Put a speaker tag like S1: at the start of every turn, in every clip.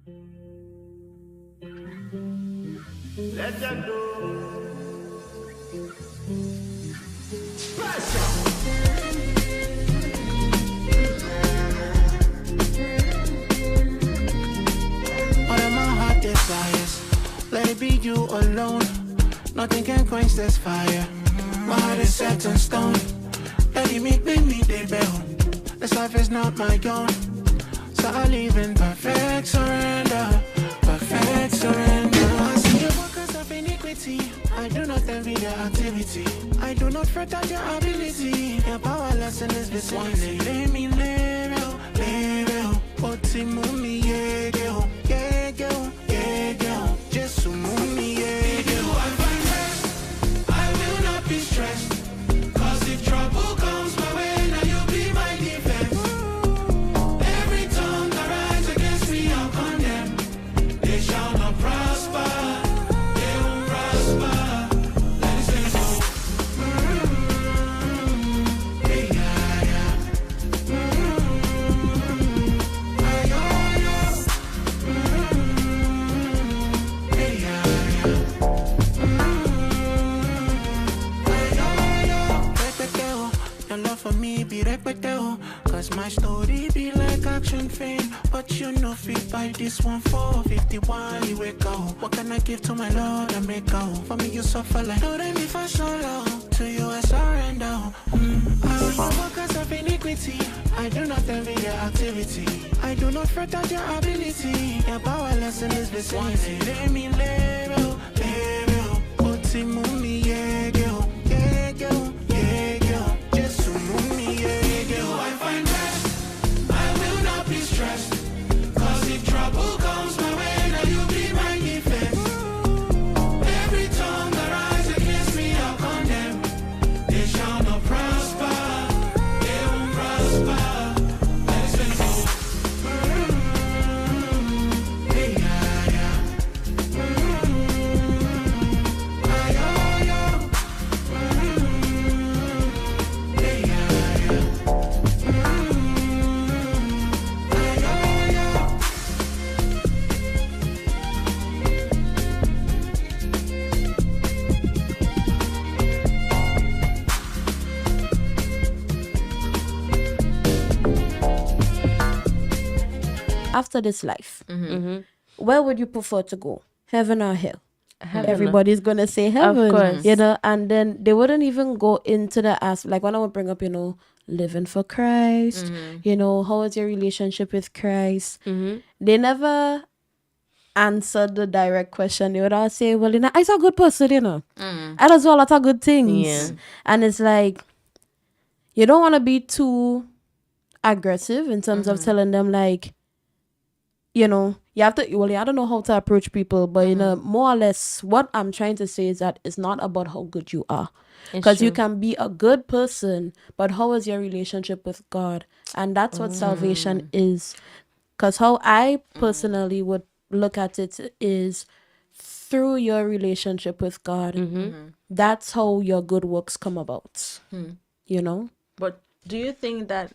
S1: Let them know.
S2: All of my heart desires, let it be you alone. Nothing can quench this fire. My heart is set in stone. Let it make me the bell. This life is not my own, so I live in perfect surrender. Perfect surrender. I see the workers of iniquity. I do not envy their activity. I do not fret at your ability. Your power lesson is this one. Let me live, live. Oti mumi yegeo, yegeo, yegeo. Jesu mumi yegeo. I find rest. I will not be stressed. Cause if trouble comes my way, now you'll be my defense. Every tongue that rise against me, I'll condemn. They shall not prosper. They won't prosper. Let it say so. Hey, yeah, yeah. Ay, oh, yeah. Hey, yeah, yeah. Repeteo, your love for me be repeteo. Cause my story be like action film. But you know fit by this 1/451 you wake up. What can I give to my Lord and make out? For me you suffer like no me for so long. To you I surrender. I the workers of iniquity. I do not envy your activity. I do not fret at your ability. Your power lesson is the same. Let me live, live. Oti mumi yegeo, yegeo, yegeo. Jesu mumi yegeo. I find rest. I will not be stressed. Cause if trouble comes my way, now you'll be my defense. Every tongue that rise against me, I'll condemn. They shall not prosper. They won't prosper. Let it go. Hey, yeah, yeah. Ay, oh, yeah. Hey, yeah, yeah. Ay, oh, yeah.
S3: After this life, where would you prefer to go? Heaven or hell? Everybody's gonna say heaven,
S4: course.
S3: you know, and then they wouldn't even go into the ask like when I would bring up, living for Christ, how is your relationship with Christ? They never answered the direct question. They would all say, well, I'm a good person, I does a lot of good things.
S4: Yeah.
S3: And it's like you don't want to be too aggressive in terms of telling them like, you have to, well, I don't know how to approach people, but more or less what I'm trying to say is that it's not about how good you are, because you can be a good person, but how is your relationship with God? And that's what salvation is. Because how I personally would look at it is through your relationship with God. That's how your good works come about.
S5: But do you think that?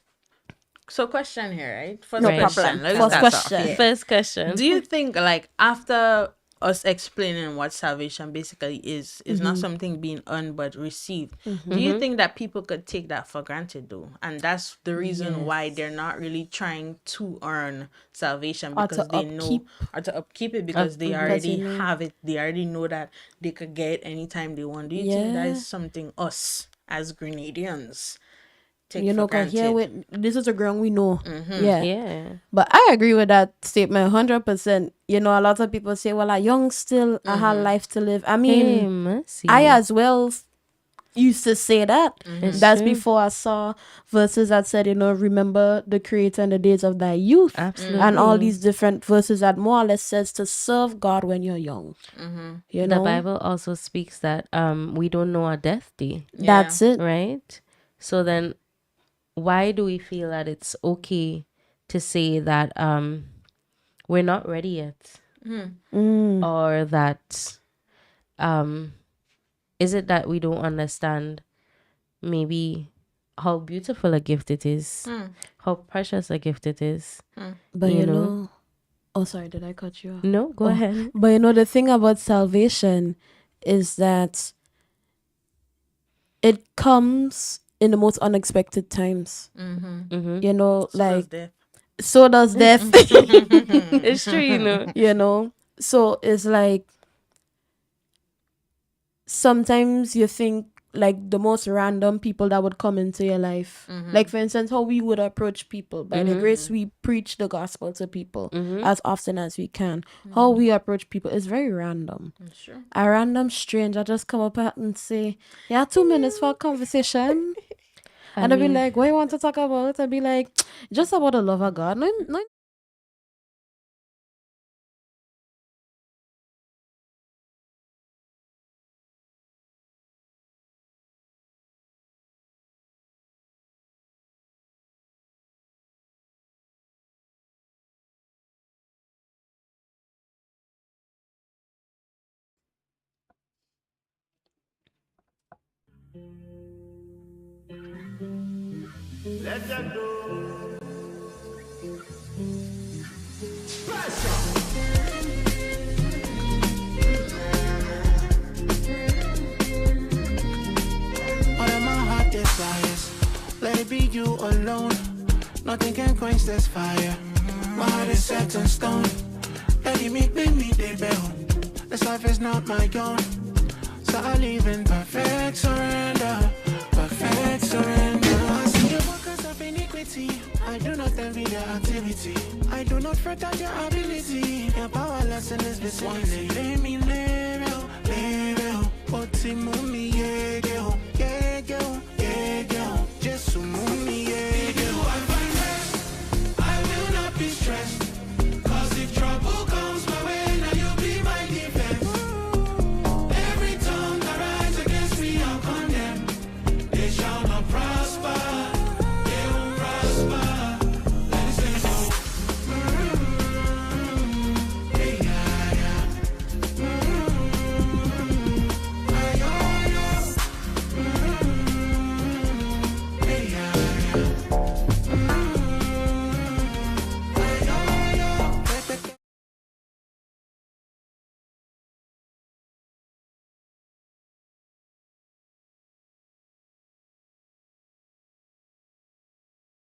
S5: So, question here, right? First
S3: No
S5: question.
S3: problem.
S5: Let's
S3: First
S5: start off,
S3: question.
S5: yeah.
S4: First question.
S5: Do you think, like, after us explaining what salvation basically is not something being earned but received, do you think that people could take that for granted though? And that's the reason why they're not really trying to earn salvation,
S3: Or
S5: because
S3: to
S5: they know, or to upkeep it, because they already have it. They already know that they could get it anytime they want. Do you think that is something us as Grenadians take for
S3: Because
S5: granted?
S3: this is a ground we know. Yeah.
S4: Yeah.
S3: But I agree with that statement 100%. A lot of people say, well, I'm young still, I have life to live. I mean,
S4: Hey, mercy.
S3: I as well used to say that.
S4: It's
S3: That's
S4: true.
S3: before I saw verses that said, remember the Creator in the days of thy youth.
S4: Absolutely.
S3: And all these different verses that more or less says to serve God when you're young. You know?
S4: The Bible also speaks that we don't know our death day,
S3: That's it.
S4: right? So then why do we feel that it's okay to say that we're not ready yet? Or that is it that we don't understand maybe how beautiful a gift it is, how precious a gift it is?
S3: But
S4: you know?
S3: Oh, sorry, did I cut you off?
S4: No, go ahead.
S3: But you know, the thing about salvation is that it comes in the most unexpected times. You know, like
S5: Death.
S3: so does death.
S4: It's true, you know.
S3: You know, so it's like sometimes you think like the most random people that would come into your life, like for instance how we would approach people. By the grace, we preach the gospel to people as often as we can. How we approach people is very random.
S5: Sure.
S3: A random stranger just come up and say, yeah, 2 minutes for a conversation. And I'll be like, what you want to talk about? I'll be like, just about the love of God. No.
S1: Legend.
S2: All of my heart desires, let it be you alone. Nothing can quench this fire. My heart is set in stone. Let it make me the bell. This life is not my own. So I live in perfect surrender. Perfect surrender. I see the workers of iniquity. I do not envy their activity. I do not fret at your ability. Your powerless in this vicinity. Let me live. Oti mumi yege ho.